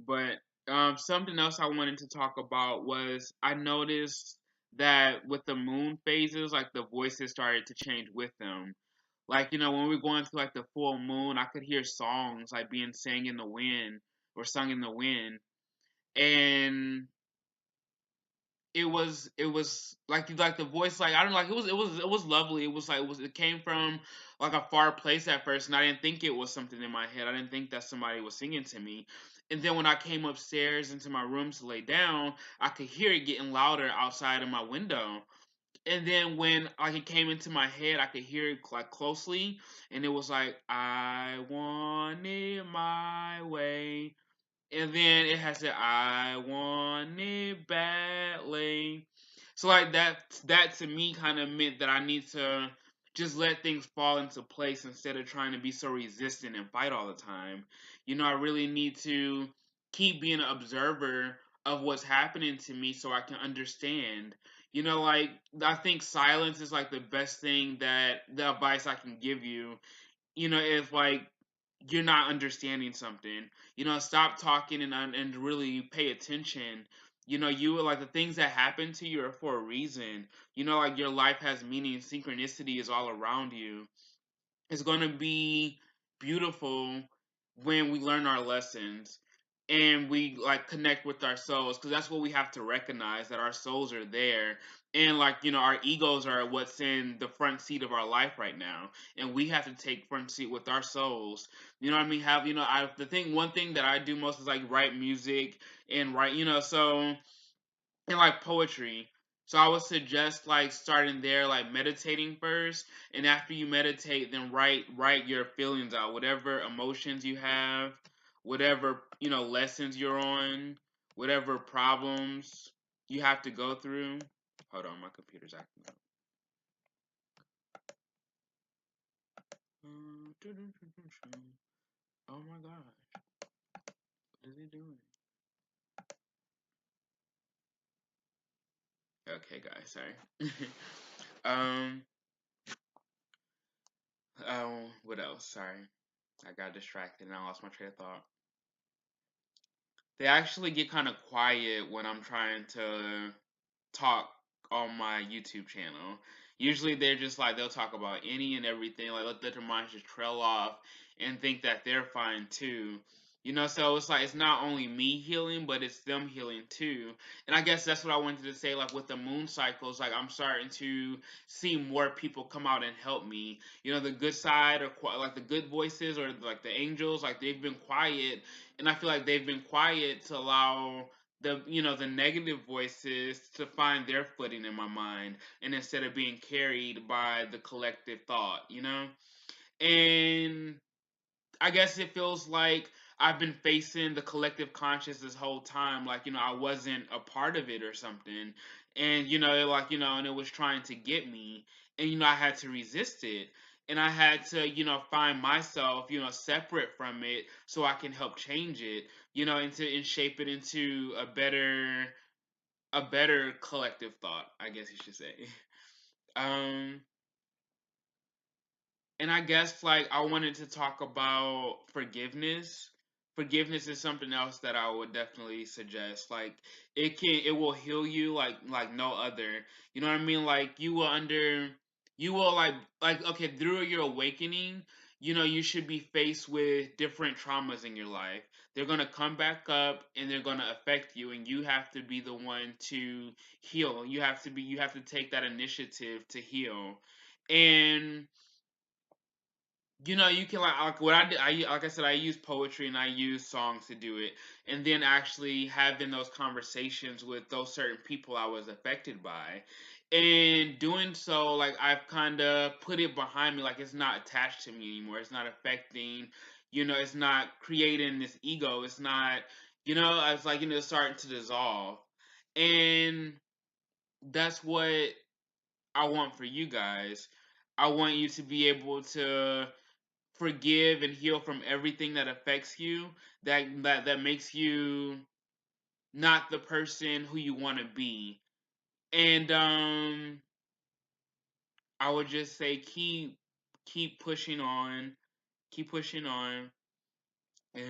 But something else I wanted to talk about was I noticed that with the moon phases, like the voices started to change with them. Like, when we were going through like the full moon, I could hear songs like being sang in the wind or sung in the wind. And it was like the voice, like I don't know, like it was lovely. It came from like a far place at first, and I didn't think it was something in my head. I didn't think that somebody was singing to me. And then when I came upstairs into my room to lay down, I could hear it getting louder outside of my window. And then when like it came into my head, I could hear it like closely, and it was like, I want it my way. And then it has to, I want it badly. So like that to me kind of meant that I need to just let things fall into place instead of trying to be so resistant and fight all the time. I really need to keep being an observer of what's happening to me so I can understand. Like I think silence is like the best thing, that the advice I can give you. If like you're not understanding something, stop talking and really pay attention. You like the things that happen to you are for a reason. Like your life has meaning. Synchronicity is all around you. It's going to be beautiful when we learn our lessons and we like connect with our souls, because that's what we have to recognize, that our souls are there. And like our egos are what's in the front seat of our life right now, and we have to take front seat with our souls. You know what I mean? Have I the thing one thing that I do most is like write music and write, so, and like poetry. So I would suggest like starting there, like meditating first, and after you meditate, then write your feelings out, whatever emotions you have, whatever lessons you're on, whatever problems you have to go through. Hold on, my computer's acting up. Oh my gosh, what is he doing? Okay, guys, sorry. um, what else? Sorry. I got distracted and I lost my train of thought. They actually get kind of quiet when I'm trying to talk on my YouTube channel. Usually they're just like they'll talk about any and everything, like let their minds just trail off and think that they're fine too. So it's like it's not only me healing, but it's them healing too. And I guess that's what I wanted to say. Like with the moon cycles, like I'm starting to see more people come out and help me. The good side, or like the good voices, or like the angels, like they've been quiet, and I feel like they've been quiet to allow the negative voices to find their footing in my mind, and instead of being carried by the collective thought. And I guess it feels like I've been facing the collective conscious this whole time, like I wasn't a part of it or something. And like and it was trying to get me, and I had to resist it, and I had to find myself separate from it so I can help change it, and shape it into a better collective thought, I guess you should say. um and I guess like I wanted to talk about forgiveness. Forgiveness is something else that I would definitely suggest. Like it will heal you like no other. You know what I mean? Like you will like okay, through your awakening, you should be faced with different traumas in your life. They're going to come back up and they're going to affect you, and you have to be the one to heal. You have to take that initiative to heal. And you can like what I did. Like I said, I use poetry and I use songs to do it, and then actually having those conversations with those certain people I was affected by, and doing so, like I've kind of put it behind me. Like it's not attached to me anymore. It's not affecting. It's not creating this ego. It's not. It's like it's starting to dissolve, and that's what I want for you guys. I want you to be able to forgive and heal from everything that affects you, that makes you not the person who you want to be. And I would just say keep pushing on, keep pushing on. Yeah.